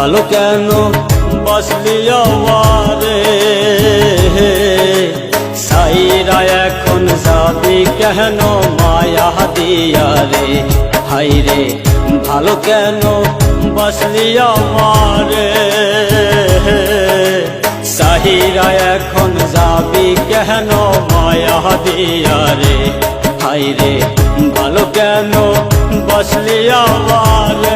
ভালো কেন বাসলি আমারে সাইরা এখন যাবি কেন মায়া দিয়া রে হাই রে ভালো কেন বাসলি আমারে সাইরা এখন যাবি কেন মায়া দিয়া রে হাই রে ভালো কেন বাসলি আমারে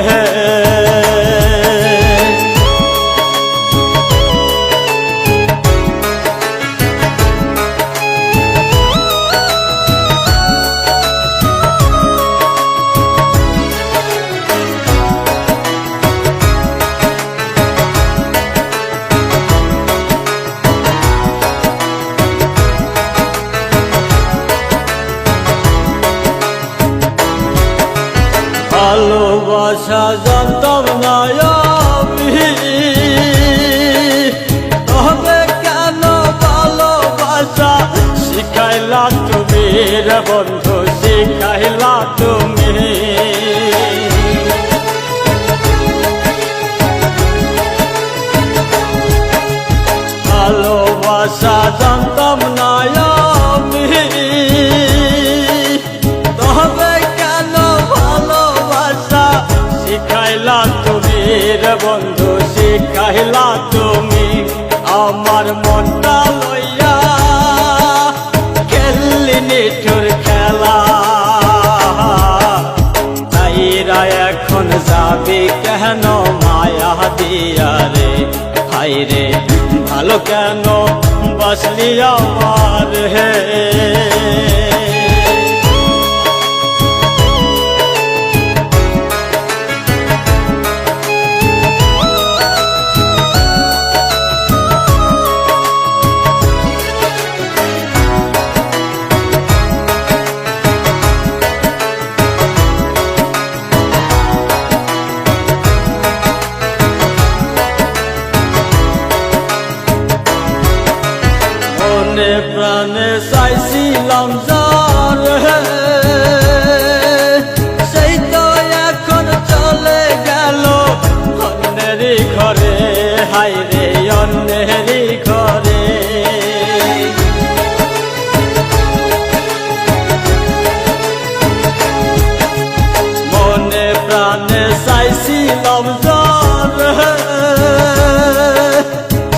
ভালোবাসা জানতাম না আমি তবে কেন ভালোবাসা শিখাইলা তুমি রে বন্ধু শিখাইলা তুমি ভালোবাসা জানতাম না আমি তবে কেন ভালোবাসা শিখাইলা তুমি রে বন্ধু শিখাইলা তুমি আমার মনটা লইয়া খেললি নিঠুর খেলা তাইরা এখন যাবি কেন মায়া দিয়া রে হাই রে ভালো কেন বাসলি আমার হে মনে প্রাণে চাইছিলাম যারে সেই তো এখন চলে গেল অন্যেরই ঘরে হাই রে অন্যেরই ঘরে মনে প্রাণে চাইছিলাম যারে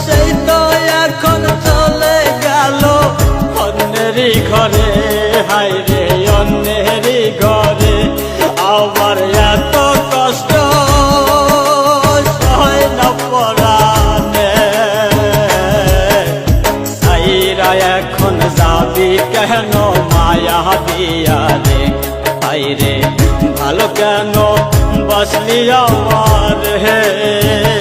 সেই তো এখন চলে গেল অন্যেরই ঘরে হাই রে অন্যেরই ঘরে আমার এত কষ্ট সয় না পরানে সাইরা এখন যাবি কেন মায়া দিয়া রে হাই রে ভালো কেন বাসলি আমার হে